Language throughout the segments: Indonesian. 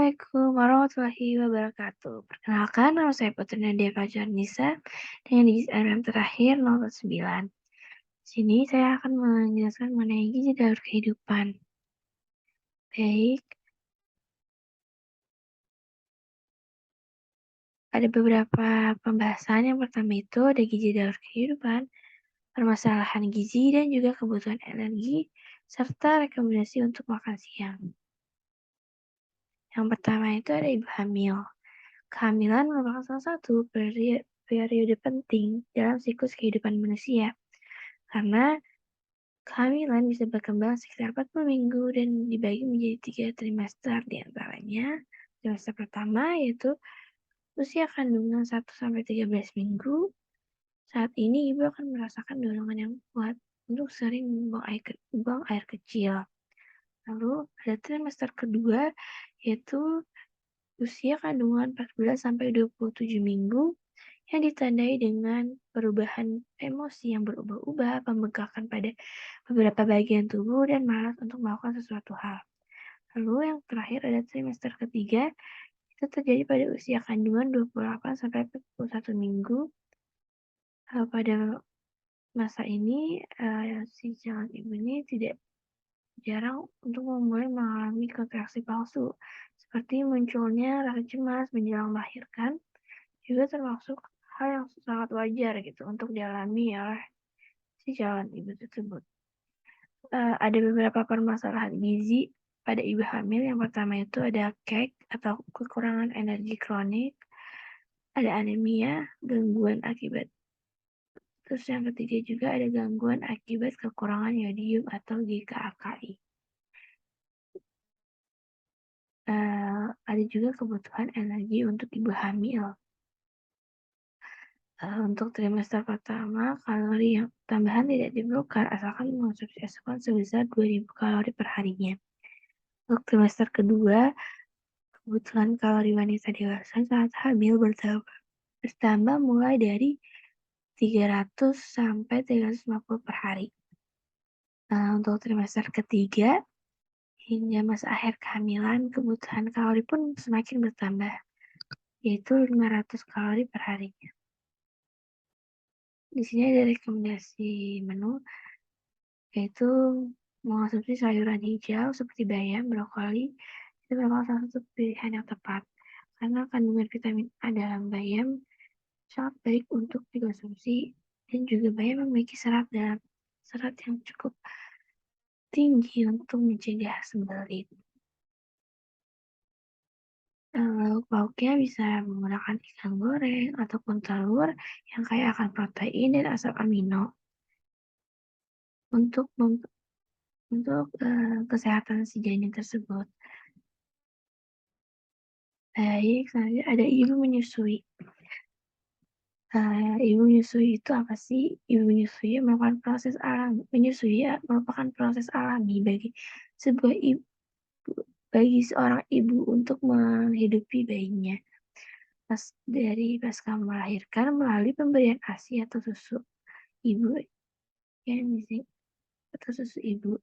Assalamualaikum warahmatullahi wabarakatuh. Perkenalkan, nama saya Putri Nadia Fajarnisa dengan digit NPM terakhir 049. Di sini saya akan menjelaskan mengenai gizi daur kehidupan. Baik, ada beberapa pembahasan. Yang pertama itu ada gizi daur kehidupan, permasalahan gizi dan juga kebutuhan energi, serta rekomendasi untuk makan siang. Yang pertama itu ada ibu hamil. Kehamilan merupakan salah satu periode penting dalam siklus kehidupan manusia, karena kehamilan bisa berkembang sekitar 40 minggu dan dibagi menjadi 3 trimester, di antaranya trimester pertama yaitu usia kandungan 1-13 minggu. Saat ini ibu akan merasakan dorongan yang kuat untuk sering buang air kecil. Lalu ada trimester kedua yaitu usia kandungan 14-27 minggu yang ditandai dengan perubahan emosi yang berubah-ubah, pembengkakan pada beberapa bagian tubuh, dan malas untuk melakukan sesuatu hal. Lalu yang terakhir ada trimester ketiga, itu terjadi pada usia kandungan 28-41 minggu. Pada masa ini, si calon ibu ini tidak jarang untuk mulai mengalami kontraksi palsu, seperti munculnya rasa cemas menjelang melahirkan, juga termasuk hal yang sangat wajar gitu untuk dialami oleh si calon ibu tersebut. Ada beberapa permasalahan gizi pada ibu hamil. Yang pertama itu ada KEK atau kekurangan energi kronik, ada anemia, gangguan akibat. Terus yang ketiga juga ada gangguan akibat kekurangan yodium atau GKAKI. Ada juga kebutuhan energi untuk ibu hamil. Untuk trimester pertama, kalori yang tambahan tidak diperlukan asalkan mengonsumsi asupan sebesar 2000 kalori per harinya. Untuk trimester kedua, kebutuhan kalori wanita dewasa saat hamil bertambah mulai dari 300 sampai 350 per hari. Untuk trimester ketiga, hingga masa akhir kehamilan, kebutuhan kalori pun semakin bertambah, yaitu 500 kalori per harinya. Di sini ada rekomendasi menu, yaitu mengonsumsi sayuran hijau seperti bayam, brokoli. Itu merupakan salah satu pilihan yang tepat, karena kandungan vitamin A dalam bayam sangat baik untuk dikonsumsi, dan juga bayam memiliki serat yang cukup tinggi untuk mencegah sembelit. Lauk pauknya bisa menggunakan ikan goreng ataupun telur yang kaya akan protein dan asam amino untuk kesehatan si janin tersebut. Baik, selanjutnya ada ibu menyusui. Ibu menyusui itu apa sih? Ibu menyusui merupakan proses alami bagi seorang ibu untuk menghidupi bayinya pasca melahirkan melalui pemberian ASI atau susu ibu atau susu ibu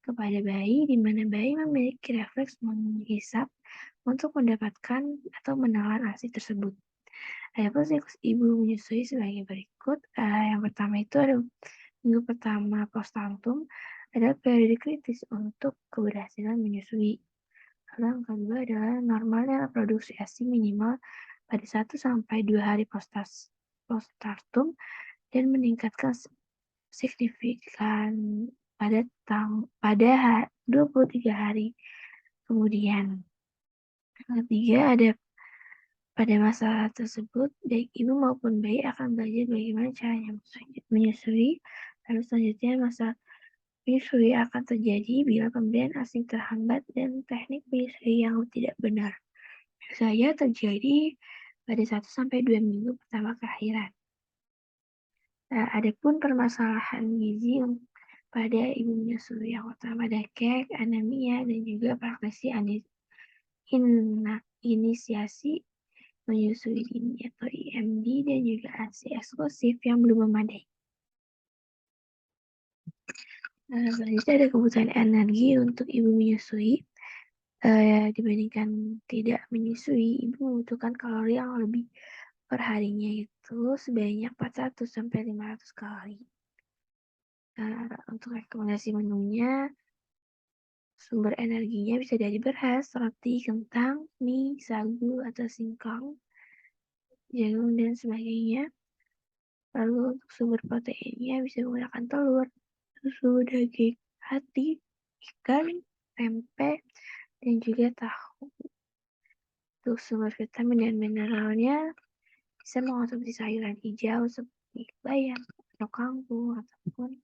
kepada bayi, di mana bayi memiliki refleks menghisap untuk mendapatkan atau menelan ASI tersebut. Adapun siklus ibu menyusui sebagai berikut. Yang pertama itu ada minggu pertama postpartum, adalah periode kritis untuk keberhasilan menyusui. Lalu yang kedua adalah normalnya produksi ASI minimal pada 1-2 hari postpartum dan meningkatkan signifikan pada 23 hari kemudian. Yang ketiga ada pada masa tersebut, baik ibu maupun bayi akan belajar bagaimana caranya menyusui. Lalu selanjutnya masa menyusui akan terjadi bila pemberian ASI terhambat dan teknik menyusui yang tidak benar saya terjadi pada 1-2 minggu pertama kelahiran. Adapun permasalahan gizi pada ibu menyusui, yang pertama ada KEK, anemia, dan juga praktisi inisiasi menyusui dini atau IMD, dan juga ASI eksklusif yang belum memadai. Selanjutnya ada kebutuhan energi untuk ibu menyusui. Dibandingkan tidak menyusui, ibu membutuhkan kalori yang lebih per harinya itu sebanyak 400 sampai 500 kalori. Untuk rekomendasi menunya, sumber energinya bisa dari beras, roti, kentang, mie, sagu, atau singkong, jagung, dan sebagainya. Lalu untuk sumber proteinnya bisa menggunakan telur, susu, daging, hati, ikan, tempe, dan juga tahu. Untuk sumber vitamin dan mineralnya bisa mengonsumsi sayuran hijau seperti bayam atau kangkung ataupun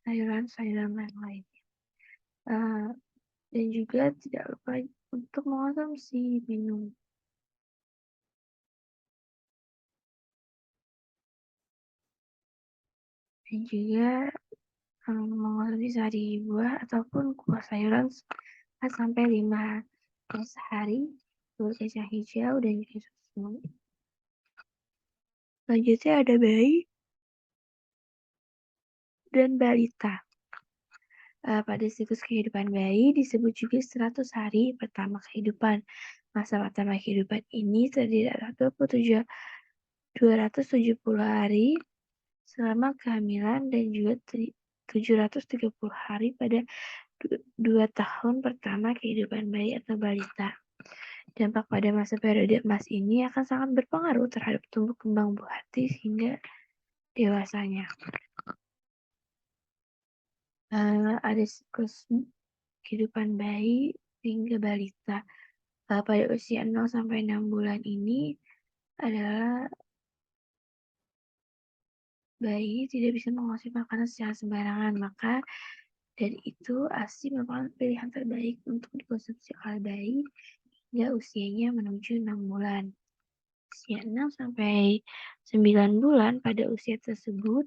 sayuran-sayuran lain. Dan juga tidak lupa untuk mengonsumsi minum. Dan juga mengonsumsi sehari buah ataupun kuah sayuran 4 sampai 5 kali sehari, telur kacang hijau, dan juga susu. Selanjutnya ada bayi dan balita. Pada siklus kehidupan bayi disebut juga 100 hari pertama kehidupan. Masa pertama kehidupan ini terdiri atas 270 hari selama kehamilan dan juga 730 hari pada 2 tahun pertama kehidupan bayi atau balita. Dampak pada masa periode emas ini akan sangat berpengaruh terhadap tumbuh kembang buah hati hingga dewasanya. Ada siklus kehidupan bayi hingga balita. Pada usia 0 sampai 6 bulan ini adalah bayi tidak bisa mengonsumsi makanan secara sembarangan, maka dari itu ASI merupakan pilihan terbaik untuk dikonsumsi oleh bayi hingga usianya menuju 6 bulan. Usia 6 sampai 9 bulan, pada usia tersebut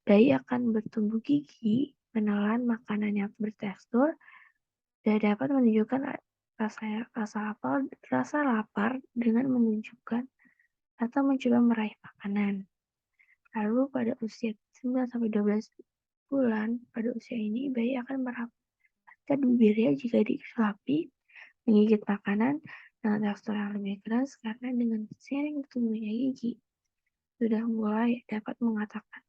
bayi akan bertumbuh gigi, menelan makanan yang bertekstur, dan dapat menunjukkan rasa lapar dengan menunjukkan atau mencoba meraih makanan. Lalu pada usia 9 sampai 12 bulan, pada usia ini bayi akan merapatkan bibirnya jika disuapi, menggigit makanan dengan tekstur yang lebih keras karena dengan sering bertumbuhnya gigi sudah mulai dapat mengatakan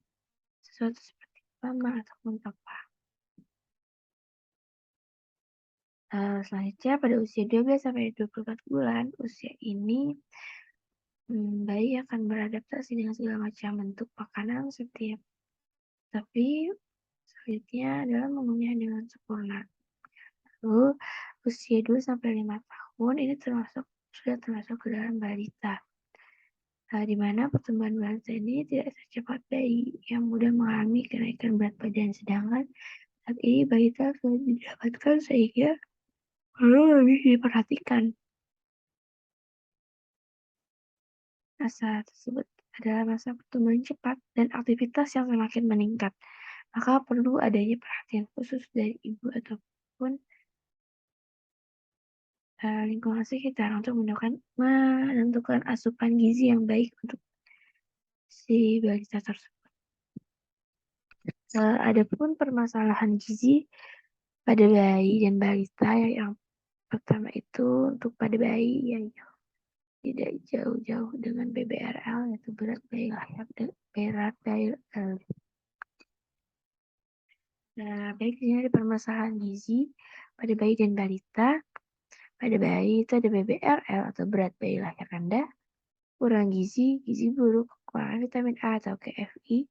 sesuatu seperti mama ataupun papa. Selanjutnya pada usia 12 sampai 24 bulan, usia ini bayi akan beradaptasi dengan segala macam bentuk makanan tapi selanjutnya adalah mengunyah dengan sempurna. Lalu usia 2 sampai 5 tahun ini sudah termasuk ke dalam balita. Di mana pertumbuhan balita ini tidak secepat bayi yang mudah mengalami kenaikan berat badan, sedangkan saat ini balita sudah didapatkan sehingga perlu lebih diperhatikan. Masa tersebut adalah masa pertumbuhan cepat dan aktivitas yang semakin meningkat, maka perlu adanya perhatian khusus dari ibu ataupun lingkungan sekitar untuk menentukan asupan gizi yang baik untuk si balita tersebut. Adapun permasalahan gizi pada bayi dan balita yang pertama itu untuk pada bayi yang tidak jauh-jauh dengan BBRL, yaitu berat bayi lahir dan berat bayi. Baik di sini ada permasalahan gizi pada bayi dan balita. Pada bayi itu ada BBRL atau berat bayi lahir rendah, kurang gizi buruk, kekurangan vitamin A atau KFI.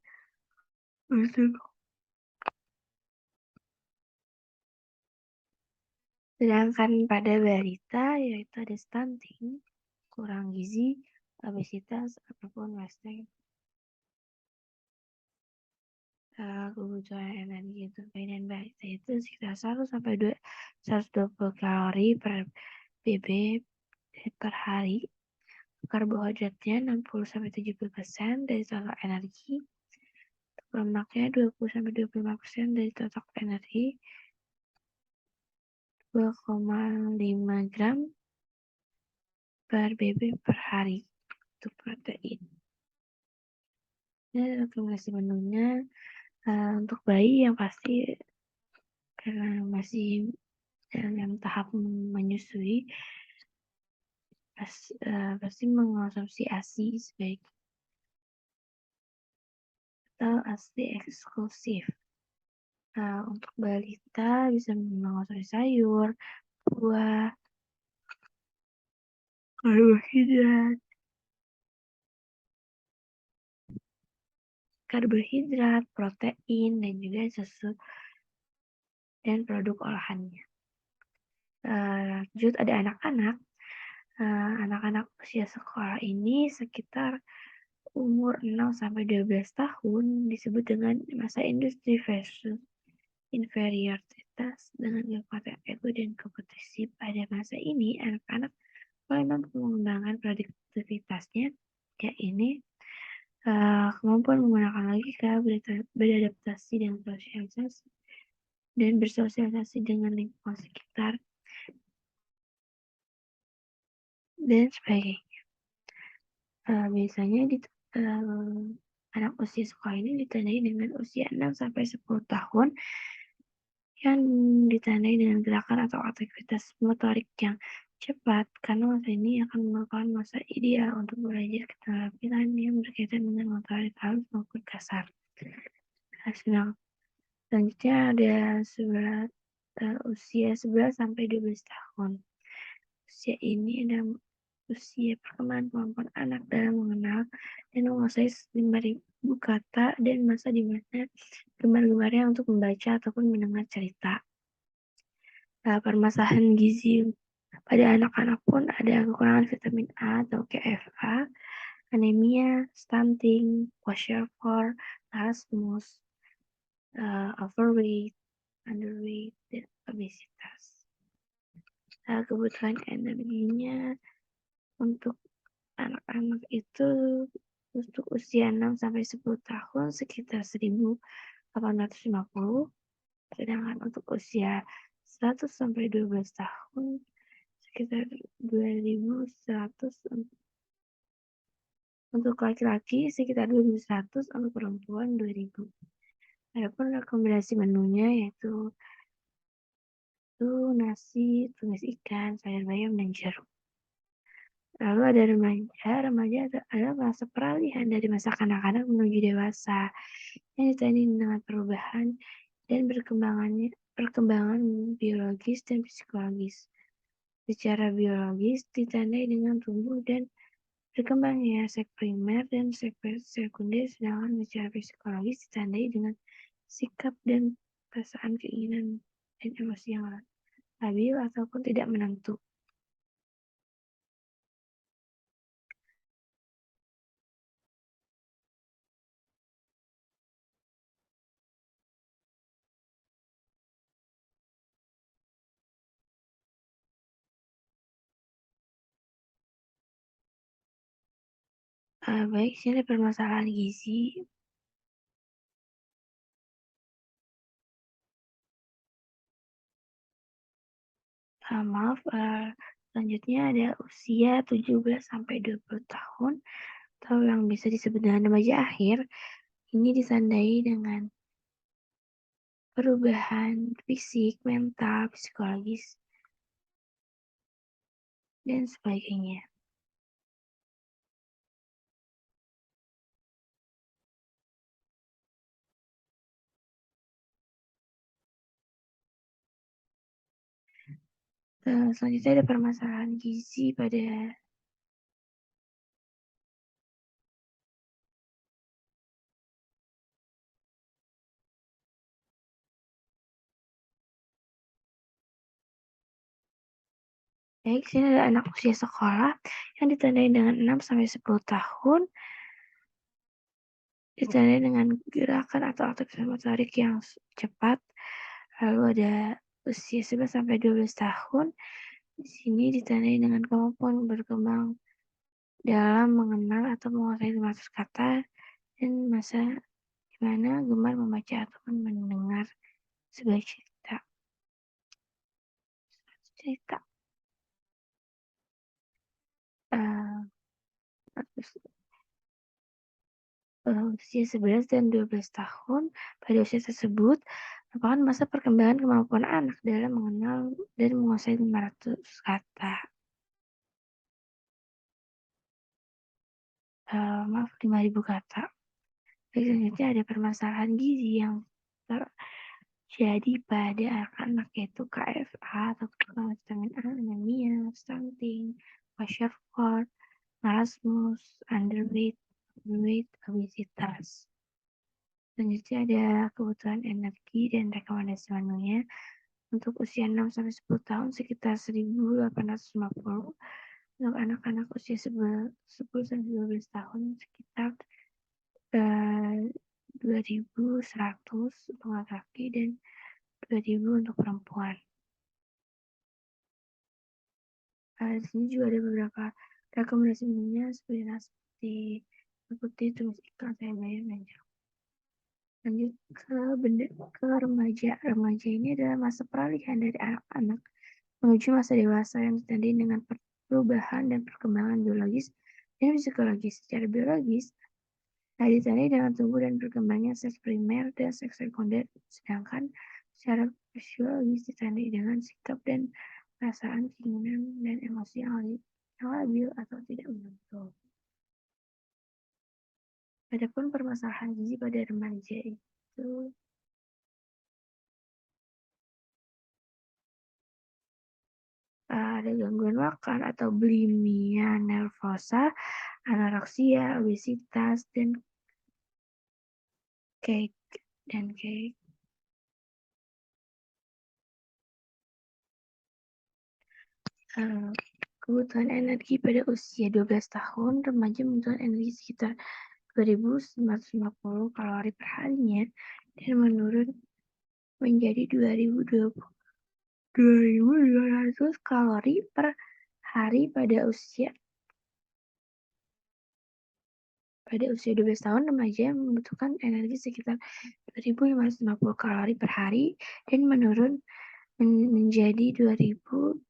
Sedangkan pada balita yaitu ada stunting, kurang gizi, obesitas, ataupun wasting. Kebutuhan energi untuk bayi dan balita itu sekitar 1 sampai 120 kalori per BB per hari. Karbohidratnya 60 sampai 70% dari total energi. Lemaknya 20 sampai 25% dari total energi. 2,5 gram per BB per hari untuk protein. Ini rekomendasi menunya untuk bayi yang pasti karena masih dalam tahap menyusui pasti mengonsumsi ASI sebaik atau ASI eksklusif. Untuk balita bisa mengonsumsi sayur, buah, karbohidrat, protein, dan juga susu dan produk olahannya. Lanjut ada anak-anak. Anak-anak usia sekolah ini sekitar umur 6 sampai 12 tahun disebut dengan masa industri versus inferioritas dengan kekuatan ego dan kompetisi. Pada masa ini, anak-anak mulai mampu mengembangkan produktivitasnya, yaitu kemampuan menggunakan logika, beradaptasi dengan sosialisasi, dan bersosialisasi dengan lingkungan sekitar, dan sebagainya. Biasanya anak usia sekolah ini ditandai dengan usia 6 sampai 10 tahun yang ditandai dengan gerakan atau aktivitas motorik yang cepat, karena masa ini akan merupakan masa ideal untuk belajar keterampilan yang berkaitan dengan motorik halus maupun kasar. Selanjutnya ada usia 11 sampai 12 tahun. Usia ini adalah usia perkembangan kemampuan anak dalam mengenal dan menguasai 5.000 kata dan masa di mana gemar-gemarnya untuk membaca ataupun mendengar cerita. Permasalahan gizi pada anak-anak pun ada kekurangan vitamin A atau KFA, anemia, stunting, kwashiorkor, marasmus, overweight, underweight, dan obesitas. Kebutuhan energinya untuk anak-anak itu untuk usia 6 sampai 10 tahun sekitar 1.850, sedangkan untuk usia 100 sampai 12 tahun sekitar 2.100, untuk laki-laki sekitar 2.100, untuk perempuan 2.000. Adapun rekomendasi menunya yaitu nasi, tumis ikan, sayur bayam, dan jeruk. Lalu ada remaja. Remaja adalah masa peralihan dari masa kanak-kanak menuju dewasa yang ditandai dengan perubahan dan perkembangan biologis dan psikologis. Secara biologis ditandai dengan tumbuh dan berkembangnya seks primer dan seks sekunder, sedangkan secara psikologis ditandai dengan sikap dan perasaan, keinginan, dan emosi yang labil ataupun tidak menentu. Baik, sini permasalahan gizi. Maaf, selanjutnya ada usia 17 sampai 20 tahun atau yang bisa disebut dengan remaja akhir. Ini ditandai dengan perubahan fisik, mental, psikologis, dan sebagainya. Selanjutnya ada permasalahan gizi pada baik, sini ada anak usia sekolah yang ditandai dengan 6 sampai 10 tahun, ditandai dengan gerakan atau aktivitas motorik yang cepat. Lalu ada usia 11 sampai 12 tahun. Di sini ditandai dengan kemampuan berkembang dalam mengenal atau menguasai 500 kata dan masa di mana gemar membaca ataupun mendengar sebuah cerita. Usia 11 dan 12 tahun. Pada usia tersebut, merupakan masa perkembangan kemampuan anak dalam mengenal dan menguasai 500 kata. Maaf, 5.000 kata. Selanjutnya ada permasalahan gizi yang terjadi pada anak-anak yaitu KFA atau kekurangan vitamin A, anemia, stunting, kwashiorkor, marasmus, underweight, overweight, obesitas. Selanjutnya ada kebutuhan energi dan rekomendasi menunya. Untuk usia 6-10 tahun sekitar 1.850. Untuk anak-anak usia 10-12 tahun sekitar 2.100 untuk laki-laki dan 2.000 untuk perempuan. Di sini juga ada beberapa rekomendasi menunya seperti putih, tumis ikan, sayur bayam, dan jeruk. Lanjut ke remaja. Remaja ini adalah masa peralihan dari anak-anak menuju masa dewasa yang ditandai dengan perubahan dan perkembangan biologis dan psikologis. Secara biologis, ditandai dengan tumbuh dan berkembangnya seks primer dan seks sekunder, sedangkan secara fisiologis ditandai dengan sikap dan perasaan, keinginan, dan emosi yang labil atau tidak menentu. Adapun permasalahan gizi pada remaja itu ada gangguan makan atau bulimia nervosa, anoreksia, obesitas, dan cake. Kebutuhan energi pada usia 12 tahun, remaja membutuhkan energi sekitar 2.950 kalori per harinya dan menurun menjadi 2.200 kalori per hari pada usia 12 tahun. Remaja membutuhkan energi sekitar 2.550 kalori per hari dan menurun menjadi 2.200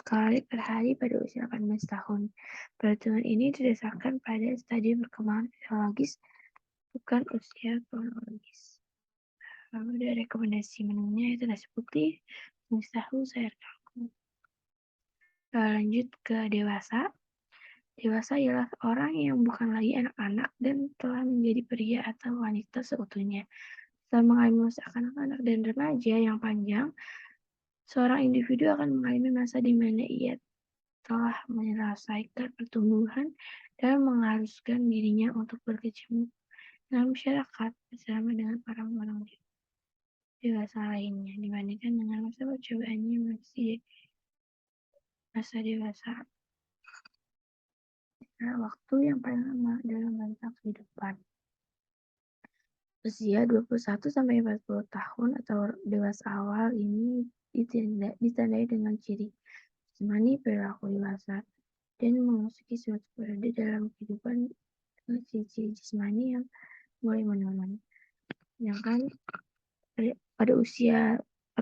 kalori per hari pada usia 18 tahun. Perhitungan ini didasarkan pada stadium perkembangan fisiologis, bukan usia kronologis. Lalu ada rekomendasi menunya itu nasi putih, tumis tahu, sayur kangkung. Lanjut ke dewasa. Dewasa ialah orang yang bukan lagi anak-anak dan telah menjadi pria atau wanita seutuhnya. Setelah mengalami masa kanak-kanak dan remaja yang panjang, seorang individu akan mengalami masa di mana ia telah menyelesaikan pertumbuhan dan mengharuskan dirinya untuk berkecimpung dalam masyarakat bersama dengan orang-orang dewasa lainnya dibandingkan dengan masa percobaannya masih masa dewasa. Waktu yang paling lama dalam rentang kehidupan. Usia 21-40 tahun atau dewasa awal ini ditandai dengan ciri jasmani, perilaku dewasa, dan memasuki suatu periode dalam kehidupan dengan ciri-ciri jasmani yang mulai menurun. Sedangkan pada usia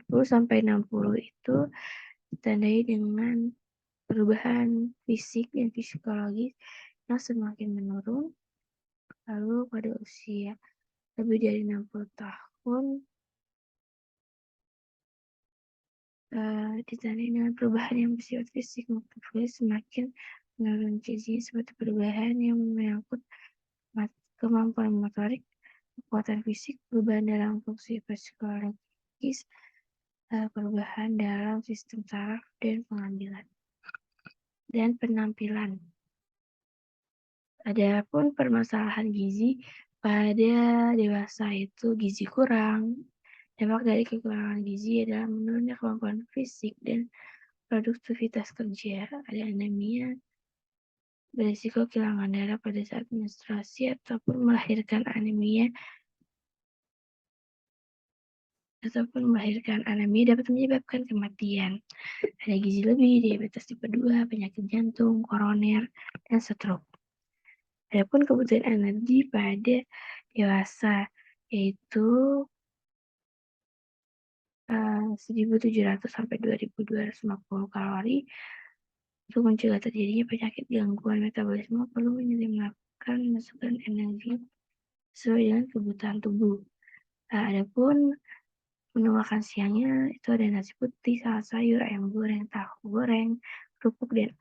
40-60 itu ditandai dengan perubahan fisik dan psikologis yang semakin menurun. Lalu pada usia lebih dari 60 tahun ditandai dengan perubahan yang bersifat fisik maupun semakin menurun. Ciri seperti perubahan yang menyangkut kemampuan motorik, kekuatan fisik, perubahan dalam fungsi psikologis, perubahan dalam sistem saraf dan pengambilan dan penampilan. Adapun permasalahan gizi pada dewasa itu gizi kurang. Dampak dari kekurangan gizi adalah menurunnya kemampuan fisik dan produktivitas kerja. Ada anemia, berisiko kehilangan darah pada saat menstruasi ataupun melahirkan anemia dapat menyebabkan kematian. Ada gizi lebih, diabetes tipe 2, penyakit jantung, koroner, dan stroke. Adapun kebutuhan energi pada dewasa yaitu 1.700 sampai 2.250 kalori. Untuk mencegah terjadinya penyakit gangguan metabolisme perlu melakukan masukan energi sesuai dengan kebutuhan tubuh. Adapun Menu makan siangnya itu ada nasi putih, salad sayur, ayam goreng, tahu goreng, kerupuk, dan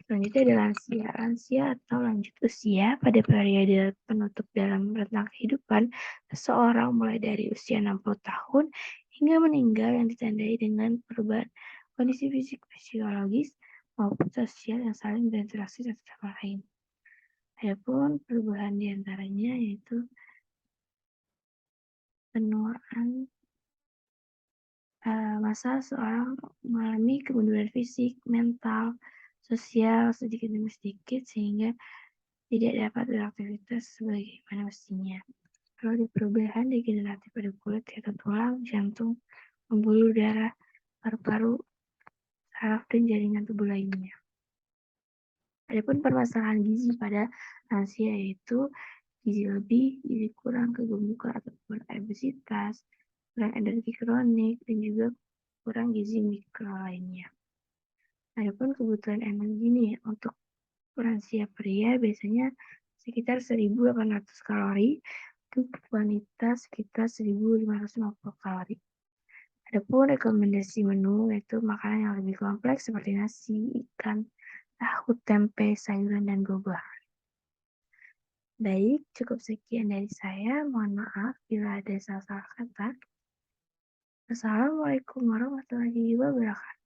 selanjutnya ada lansia. Lansia atau lanjut usia pada periode penutup dalam rentang kehidupan seseorang mulai dari usia 60 tahun hingga meninggal yang ditandai dengan perubahan kondisi fisik, fisiologis, maupun sosial yang saling berinteraksi satu sama lain. Adapun perubahan diantaranya yaitu penuaan masa seorang mengalami kemunduran fisik, mental, sosial sedikit demi sedikit sehingga tidak dapat beraktivitas sebagaimana mestinya. Lalu ada perubahan degeneratif pada kulit yaitu tulang, jantung, pembuluh darah, paru-paru, saraf, dan jaringan tubuh lainnya. Adapun permasalahan gizi pada lansia yaitu gizi lebih, gizi kurang, kegemukan ataupun obesitas, kurang energi kronik, dan juga kurang gizi mikro lainnya. Adapun kebutuhan energi nih untuk lansia pria biasanya sekitar 1.800 kalori, untuk wanita sekitar 1.550 kalori. Adapun rekomendasi menu yaitu makanan yang lebih kompleks seperti nasi, ikan, tahu, tempe, sayuran, dan buah-buahan. Baik, cukup sekian dari saya. Mohon maaf bila ada salah-salah kata. Wassalamualaikum warahmatullahi wabarakatuh.